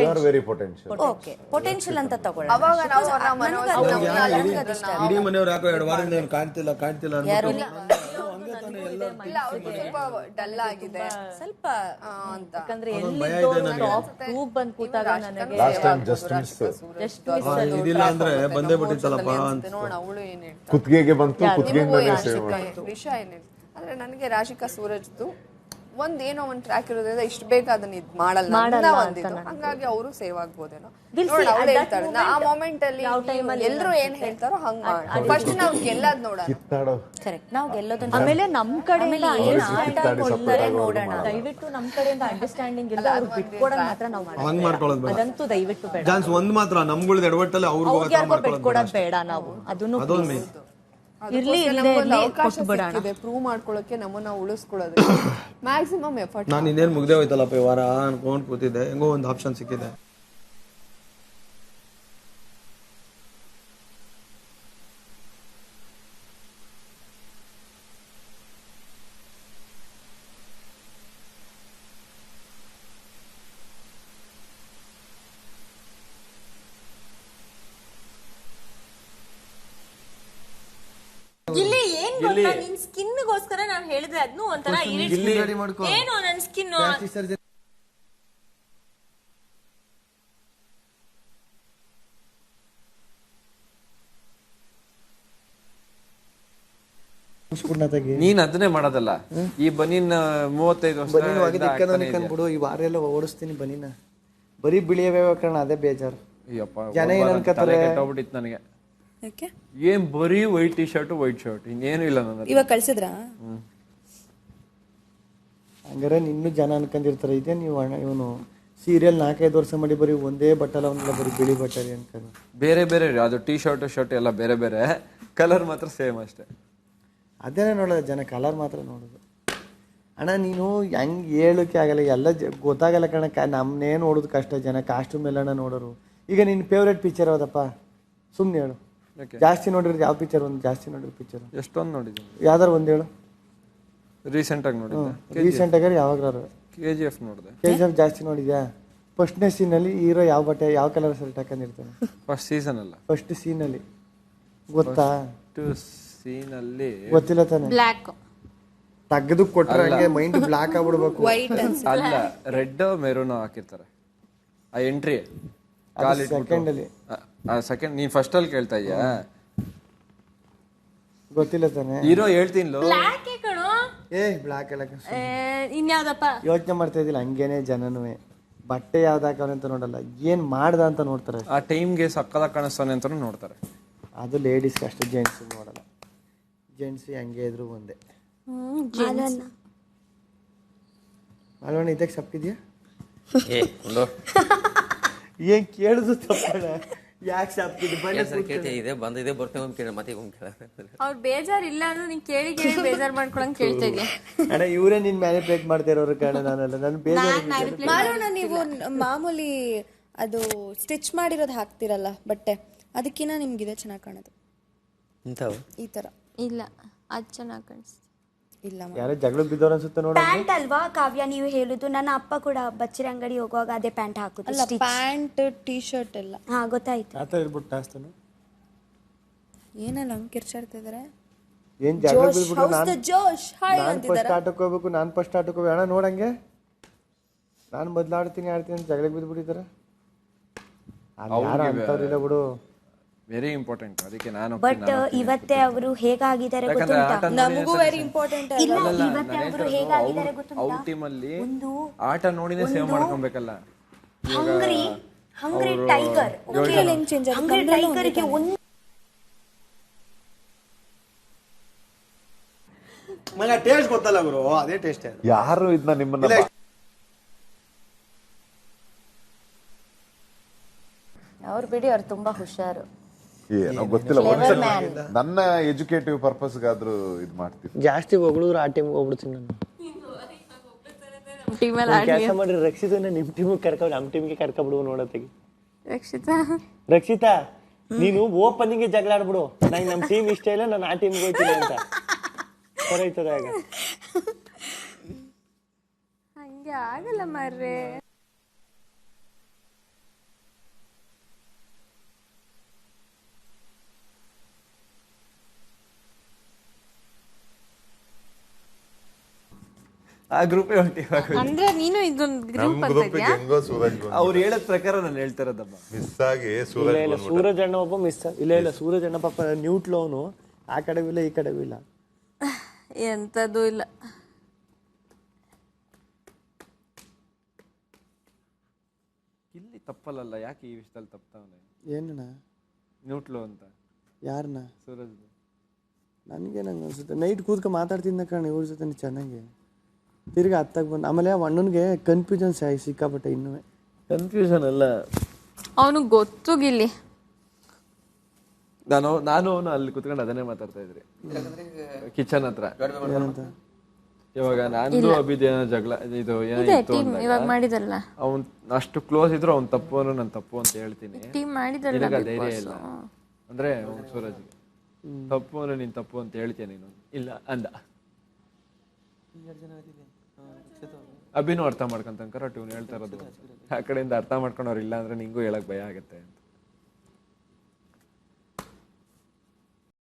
You are very potential. Okay, potential ಅಂತ ತಗೊಳ್ಳೋಣ. ಅವಾಗ ನಾವು ಇಡೀ ಮನೆಯವ್ರು ಯಾಕೋ 2 ವಾರದಿಂದ ಕಾಣ್ತಿಲ್ಲ ಸ್ವಲ್ಪ ಡಲ್ ಆಗಿದೆ ಸ್ವಲ್ಪ ಅಂತ. ಯಾಕಂದ್ರೆ ಟ್ಯೂಬ್ ಬಂದ್ ಕೂತಾಗ ನನಗೆ ಲಾಸ್ಟ್ ಟೈಮ್ ಜಸ್ಟ್ ಮಿಸ್ ಇದಿಲ್ಲ ಅಂದ್ರೆ ಬಂದೇ ಬಿಟ್ಟಿತ್ತಲ್ಲಪ್ಪ ಅಂತ. ನೋಡ ಅವಳು ಏನ್ ಹೇಳ್ತಾಳೆ, ಕುತ್ತಿಗೆಗೆ ಬಂತು, ಕುತ್ತಿಗೆಯಿಂದನೇ ಸೇವ್ ರಿಷಾ ಏನ್ ಹೇಳ್ತಾಳೆ ಅಂದ್ರೆ ನನಗೆ ರಾಶಿಕಾ ಸೂರಜ್ದು ಒಂದೇನೋ ಒಂದ್ ಟ್ರ್ಯಾಕ್ ಇರೋದ್ರಿಂದ ಇಷ್ಟು ಬೇಗ ಅದನ್ನ ಇದ್ ಮಾಡಲ್ಲ ಒಂದಿದ್ದು, ಹಂಗಾಗಿ ಅವರು ಸೇವ್ ಆಗ್ಬೋದೇನೋ. ಅವಳು ಹೇಳ್ತಾಳೆ ಆ ಮೊಮೆಂಟ್ ಅಲ್ಲಿ ಎಲ್ರು ಏನ್ ಹೇಳ್ತಾರೋ ಹಂಗ ಫಸ್ಟ್ ನಾವ್ ಗೆಲ್ಲದ್ ನೋಡೋಣ. ಕಿತ್ತಾಡೋ ಕರೆಕ್ಟ್, ನಾವು ಗೆಲ್ಲೋದನ್ನ ಆಮೇಲೆ ನಮ್ ಕಡೆಯಿಂದ ನೋಡೋಣ. ದಯವಿಟ್ಟು ನಮ್ ಕಡೆಯಿಂದ ಅಂಡರ್ಸ್ಟ್ಯಾಂಡಿಂಗ್ ಇಲ್ಲ, ಅವ್ರು ಬಿಟ್ಕೊಡೋದ್ ಮಾತ್ರ ನಾವು ಮಾಡೋಣ. ಅದಂತೂ ದಯವಿಟ್ಟು ಬೇಡ. ಚಾನ್ಸ್ ಒಂದ್ ಮಾತ್ರ ನಮ್ಗಳದ ಎಡವಟ್ಟಲ್ಲಿ ಅವ್ರಿಗೆ ಬಿಟ್ಕೊಡೋದ್ ಬೇಡ ನಾವು. ಅದನ್ನು ಇರ್ಲಿ ಪ್ರೂವ್ ಮಾಡ್ಕೊಳ್ಳೋಕೆ ನಮ್ಮನ್ನ ಉಳಿಸ್ಕೊಳ್ಳೋದು ಮ್ಯಾಕ್ಸಿಮಮ್ ಎಫರ್ಟ್. ನಾನು ಇನ್ನೇನು ಮುಗ್ದೇ ಹೋಯ್ತಲ್ಲಪ್ಪ ಈ ವಾರ ಅನ್ಕೊಂಡ್ ಕೂತಿದ್ದೆ, ಹೆಂಗೋ ಒಂದು ಆಪ್ಷನ್ ಸಿಕ್ಕಿದೆ. ಇಲ್ಲಿ ಏನ್ ಗೊತ್ತಾ, ನಿನ್ ಸ್ಕಿನ್ಗೋಸ್ಕರ ನಾನು ಹೇಳಿದ್ರೆ ಅದನ್ನು ಒಂಥರ ಏನು ನನ್ ಸ್ಕಿನ್ ನೀನ್ ಅದನ್ನೇ ಮಾಡೋದಲ್ಲ. ಈ ಬನೀನ್ 35 ವರ್ಷ ಬಿಡು, ಈ ವಾರ ಎಲ್ಲ ಓಡಿಸ್ತೀನಿ ಬನೀನ. ಬರೀ ಬಿಳಿಯವೇ ಕಾರಣ ಅದೇ ಬೇಜಾರು. ಜನ ಏನ್ ಅನ್ಕೋತಾರೆ ನನಗೆ ಏನ್ ಬರೀ white T shirt white shirt, ಇನ್ನೇನು ಇಲ್ಲ ನನ್ನ ಇವಾಗ ಕಳ್ಸಿದ್ರ. ಹಂಗಾರೆ ನಿನ್ನೂ ಜನ ಅನ್ಕೊಂಡಿರ್ತಾರೆ ಇದೇ ನೀವು ಇವನು ಸೀರಿಯಲ್ 4-5 ವರ್ಷ ಮಾಡಿ ಬರೀ ಒಂದೇ ಬಟ್ಟಲ ಅವನ್ನೆಲ್ಲ ಬರೀ ಬಿಳಿ ಬಟ್ಟೆ ಅನ್ಕೊಂಡು. ಬೇರೆ ಬೇರೆ ಅದು ಟಿ ಶರ್ಟ್ ಎಲ್ಲ ಬೇರೆ ಬೇರೆ, ಕಲರ್ ಮಾತ್ರ ಸೇಮ್ ಅಷ್ಟೇ. ಅದೇನೇ ನೋಡೋದು ಜನ, ಕಲರ್ ಮಾತ್ರ ನೋಡೋದು. ಅಣ್ಣ ನೀನು ಹೆಂಗ್ ಹೇಳೋಕೆ ಆಗಲ್ಲ, ಎಲ್ಲ ಗೊತ್ತಾಗಲ್ಲ ಕಣಕ್ಕ. ನಮ್ಮನ್ನೇ ನೋಡೋದು ಕಷ್ಟ, ಜನ ಕಾಸ್ಟ್ಯೂಮ್ ಎಲ್ಲಣ್ಣ ನೋಡೋರು. ಈಗ ನಿನ್ನ ಫೇವ್ರೇಟ್ ಪಿಕ್ಚರ್ ಯಾವ್ದಪ್ಪ ಸುಮ್ಮನೆ ಹೇಳು. ಜಾಸ್ತಿ ನೋಡಿರೋದು ಯಾವ ಪಿಕ್ಚರ್? ಒಂದು ಜಾಸ್ತಿ ನೋಡಿರೋ ಪಿಕ್ಚರ್ ಎಷ್ಟೊಂದು ನೋಡಿದ್ದೀನಿ. ಯಾವ್ದಾರು ಒಂದು ಹೇಳು. ರೀಸೆಂಟ್ ಆಗಿ ನೋಡಿದ್ದೆ. ರೀಸೆಂಟ್ ಆಗಿ ಯಾವಾಗಾರು KGF ನೋಡಿದೆ. KGF ಜಾಸ್ತಿ ನೋಡಿದ್ಯಾ? ಫಸ್ಟ್ನೇ ಸೀನಲ್ಲಿ ಹೀರೋ ಯಾವ ಬಟ್ಟೆ ಯಾವ ಕಲರ್ ಶರ್ಟ್ ಹಾಕೊಂಡಿರ್ತಾನೆ? ಫಸ್ಟ್ ಸೀಸನ್ ಅಲ್ಲ, ಫಸ್ಟ್ ಸೀನಲ್ಲಿ ಗೊತ್ತಾ? ಸೀನ್ ಅಲ್ಲಿ ಗೊತ್ತಿಲ್ಲ ತಾನೆ? ಬ್ಲ್ಯಾಕ್ ತೆಗೆದು ಕೊಟ್ರೆ ಹಂಗೆ ಮೈಂಡ್ ಬ್ಲಾಕ್ ಆಗ್ಬಿಡ್ಬೇಕು. ಅಲ್ಲ, ರೆಡ್ ಮೆರೂನ್ ಹಾಕಿರ್ತಾರೆ ಆ ಎಂಟ್ರಿ. ಸೆಕೆಂಡ್ ಅಲ್ಲಿ ಸೆಕೆಂಡ್ ನೀನ್ ಫಸ್ಟ್ ಅಲ್ಲಿ ಕೇಳ್ತಾ ಇದೀಯಾ? ಗೊತ್ತಿಲ್ಲ ತಾನೆ? ಹೀರೋ ಹೇಳ್ತೀನಿ ಬ್ಲಾಕ್ ಎಲ್ಲ ಇನ್ಯಾವ್ದಪ್ಪ ಯೋಚನೆ ಮಾಡ್ತಾ ಇದ್ದಿಲ್ಲ. ಹಂಗೇನೆ ಜನನು ಬಟ್ಟೆ ಯಾವ್ದು ಹಾಕವ್ರೆ ಅಂತ ನೋಡಲ್ಲ, ಏನ್ ಮಾಡ್ದ ಅಂತ ನೋಡ್ತಾರೆ. ಆ ಟೈಮ್ಗೆ ಸಕ್ಕದ ಕಾಣಿಸ್ತಾನೆ ಅಂತ ನೋಡ್ತಾರೆ. ಅದು ಲೇಡೀಸ್ ಅಷ್ಟೇ, ಜೆಂಟ್ಸ್ ನೋಡಲ್ಲ. ಜೆಂಟ್ಸ್ ಹಂಗೆ ಇದ್ರು ಒಂದೇ. ಅಲ್ವಣ್ಣ ಇದಕ್ಕೆ ಸಪ್ಪಿದ್ಯಾ? ಏನ್ ಕೇಳುದು ತಪ್ಪಣ? ಯಾಕೆ ಸಪ್ಪಿದ್ದು? ಬಂದಿದೆ ಬರ್ತೇವೆ ಮತ್ತೆ ಅವ್ರ ಬೇಜಾರ್ ಇಲ್ಲ ಅಂದ್ರೆ ನೀನ್ ಕೇಳಿ ಕೇಳಿ ಬೇಜಾರ್ ಮಾಡ್ಕೊಳಂಗ್ ಕೇಳ್ತಾ ಇದೀಯ. ಅಣ್ಣ ಇವರೇ ನಿನ್ ಮ್ಯಾನಿಪುಲೇಟ್ ಮಾಡ್ತಾ ಇರೋರು ಕಾರಣ ನಾನಲ್ಲ. ನನ್ ಬೇಜಾರ್. ನೀವು ಮಾಮೂಲಿ ಅದು ಸ್ಟಿಚ್ ಮಾಡಿರೋದು ಹಾಕ್ತಿರಲ್ಲ ಬಟ್ಟೆ, ಅದಕ್ಕಿಂತ ನಿಮ್ಗಿದೆ ಚೆನ್ನಾಗಿ ಕಾಣೋದು ಈ ತರ. ಇಲ್ಲ ಅದು ಚೆನ್ನಾಗಿ ಕಾಣಿಸ್ತು. ಇಲ್ಲ ಯಾರೋ ಜಗಳ ಬಿದ್ದವ್ರು ಅನ್ಸುತ್ತೆ ನೋಡಿ. ಪ್ಯಾಂಟ್ ಅಲ್ವಾ ಕಾವ್ಯ ನೀವು ಹೇಳುದು? ನನ್ನ ಅಪ್ಪ ಕೂಡ ಬಚ್ಚರಿ ಅಂಗಡಿ ಹೋಗುವಾಗ ಅದೇ ಪ್ಯಾಂಟ್ ಹಾಕುದು. ಅಲ್ಲ, ಪ್ಯಾಂಟ್ ಟೀ ಶರ್ಟ್ ಎಲ್ಲ. ಹಾ ಗೊತ್ತಾಯ್ತು. ಆತ ಇರ್ಬಿಟ್ಟು ಆಸ್ತನು ಏನಲ್ಲ ಹಂಗೆ ಕಿರ್ಚಾಡ್ತಿದಾರೆ. ಏನ್ ಜಗಳ ಬಿದ್ಬಿಟ್ಟು ಜೋಶ್ ಹಾಯ್ ನಾನು ಅಂತಿದಾರೆ. ಫಸ್ಟ್ ಆಟಕ್ಕೆ ಹೋಗ್ಬೇಕು, ನಾನು ಫಸ್ಟ್ ಆಟಕ್ಕೆ ಹೋಗ್ಬೇಕು. ಅಣ್ಣ ನೋಡಂಗೆ ನಾನು ಮೊದ್ಲು ಆಡ್ತೀನಿ ಅಂತ ಜಗಳ ಬಿದ್ಬಿಟ್ಟಿದ್ದಾರೆ. ಯಾರು ಅಂತವ್ರಿಲ್ಲ ಬಿಡು. Very important. ಅದಕ್ಕೆ ನಾನು ಬಟ್ ಇವತ್ತೇ ಅವರು ಹೇಗಾಗಿದ್ದಾರೆ ಗೊತ್ತುಂಟಾ? ನಮಗೂ ವೆರಿ ಇಂಪಾರ್ಟೆಂಟ್. ಇಲ್ಲ, ಇವತ್ತೇ ಅವರು ಹೇಗಾಗಿದ್ದಾರೆ ಗೊತ್ತುಂಟಾ? ಔಟ್ ಟೀಮ್ ಅಲ್ಲಿ ಆಟ ನೋಡಿನೇ ಸೇವ್ ಮಾಡ್ಕೊಬೇಕಲ್ಲ. ಹಂಗ್ರಿ ಟೈಗರ್ ಟೈಗರ್ಗೆ ಒಂದು ಮಗ ಟೇಸ್ಟ್ ಗೊತ್ತಲ್ಲ ಗುರು, ಅದೇ ಟೇಸ್ಟ್. ಯಾರು ಇದನ್ನ ನಿಮ್ಮನ್ನ ಅವ್ರು ಬಿಡಿ, ಅವ್ರು ತುಂಬಾ ಹುಷಾರು. ಏನೋ ಗೊತ್ತಿಲ್ಲ, ನನ್ನ ಎಜುಕೇಟಿವ್ ಪರ್ಪಸ್ಗಾದ್ರೂ ಇದು ಮಾಡ್ತೀನಿ. ಜಾಸ್ತಿ ಹೊಗಳಿದ್ರು ಆ ಟೀಮ್ಗೆ ಹೋಗ್ಬಿಡ್ತೀನಿ ನಾನು. ಕೆಲಸ ಮಾಡಿ ರಕ್ಷಿತನ ನಿಮ್ ಟೀಮಿಗೆ ಕರ್ಕೊಂಡು ನಮ್ಮ ಟೀಮ್ಗೆ ಕರ್ಕೊಬಿಡುವ ನೋಡತ್ತೆಗೆ. ರಕ್ಷಿತಾ ನೀನು ಓಪನಿಂಗ್ ಜಗಳ ಆಡ್ಬಿಡು, ನಂಗೆ ನಮ್ಮ ಟೀಮ್ ಇಷ್ಟ ಇಲ್ಲ, ನಾನು ಆ ಟೀಮ್ಗೆ ಹೋಗ್ತೀನಿ ಅಂತ. ಸರಿತದ ಹಂಗೆ ಆಗಲ್ಲ ಮಾರ್ರೆ. ಆ ಗ್ರೂಪೇ ಹೊಂಟಿವಾಗ ಅಂದ್ರೆ ನೀನು ಇದೊಂದು ಗ್ರೂಪ್ ನಮ್ ಗ್ರೂಪಿಗೆ ಹೆಂಗೋ ಸೂರಜ್ ಅವ್ರು ಹೇಳೋದ್ ಪ್ರಕಾರ ನಾನು ಹೇಳ್ತಾ ಇರೋದಮ್ಮ. ಮಿಸ್ ಆಗಿ ಸೂರಜ್ ಇಲ್ಲ ಸೂರಜ್ ಅಣ್ಣ ಒಬ್ಬ ಮಿಸ್ ಇಲ್ಲ ಸೂರಜ್ ಅಣ್ಣ ಪಾಪ ನ್ಯೂಟ್ಲು ಅವನು ಆ ಕಡೆಗೂ ಇಲ್ಲ ಈ ಕಡೆಗೂ ಇಲ್ಲ. ಎಂತದ್ದು ಇಲ್ಲ. ಇಲ್ಲಿ ತಪ್ಪಲ್ಲ, ಯಾಕೆ ಈ ವಿಷಯದಲ್ಲಿ ತಪ್ತಾವನೆ? ಏನಣ್ಣ ನ್ಯೂಟ್ಲು ಅಂತ ಯಾರನ್ನ? ಸೂರಜ್. ನನಗೆ ನಂಗೆ ಅನ್ಸುತ್ತೆ ನೈಟ್ ಕೂತ್ಕೊ ಮಾತಾಡ್ತಿದ್ದ ಕಣ ಇವ್ರ ಜೊತೆ ಚೆನ್ನಾಗಿ ತಿರ್ಗಿ ಹತ್ತಾಗ ಬಂದು ಆಮೇಲೆ ಅಣ್ಣನಿಗೆ ಕನ್ಫ್ಯೂಷನ್ ಸಿಕ್ಕಾಪಟ್ಟೆ ಇನ್ನೂ. ಕನ್ಫ್ಯೂಷನ್ ಅಲ್ಲ, ಅವನು ಗೊತ್ತು ಗಿಲ್ಲಿ. ನಾನು ಅವನು ಅಲ್ಲಿ ಕುತ್ಕೊಂಡು ಅದನ್ನೇ ಮಾತಾಡ್ತಾ ಇದ್ರಿ ಕಿಚನ್ ಹತ್ರ. ಇವಾಗ ನಂದು ಅಭಿದೇನ ಜಗಳ ಇದು ಏನಾಯ್ತು ಇವಾಗ ಮಾಡಿದಲ್ಲ, ಅವ್ನ್ ಅಷ್ಟು ಕ್ಲೋಸ್ ಇದ್ರು ಅವ್ನ್ ತಪ್ಪು ಅನ್ನೋ ನಾನು ತಪ್ಪು ಅಂತ ಹೇಳ್ತೀನಿ. ಟೀಮ್ ಮಾಡಿದಲ್ಲ, ನಿನಗೆ ಧೈರ್ಯ ಇಲ್ಲ ಅಂದ್ರೆ ಸೂರಜ್ಗೆ ತಪ್ಪು ಅಂದ್ರೆ ನೀನ್ ತಪ್ಪು ಅಂತ ಹೇಳ್ತೀಯ ನೀನು. ಇಲ್ಲ ಅಂದ. ಅಭಿನೂ ಅರ್ಥ ಮಾಡ್ಕೊಂತ ಕರೆಕ್ಟ್ ಇವ್ನು ಹೇಳ್ತಾ ಇರೋದು. ಆ ಕಡೆಯಿಂದ ಅರ್ಥ ಮಾಡ್ಕೊಂಡವ್ರು ಇಲ್ಲ ಅಂದ್ರೆ ನಿಂಗೂ ಹೇಳಕ್ ಭಯ ಆಗತ್ತೆ ಅಂತ.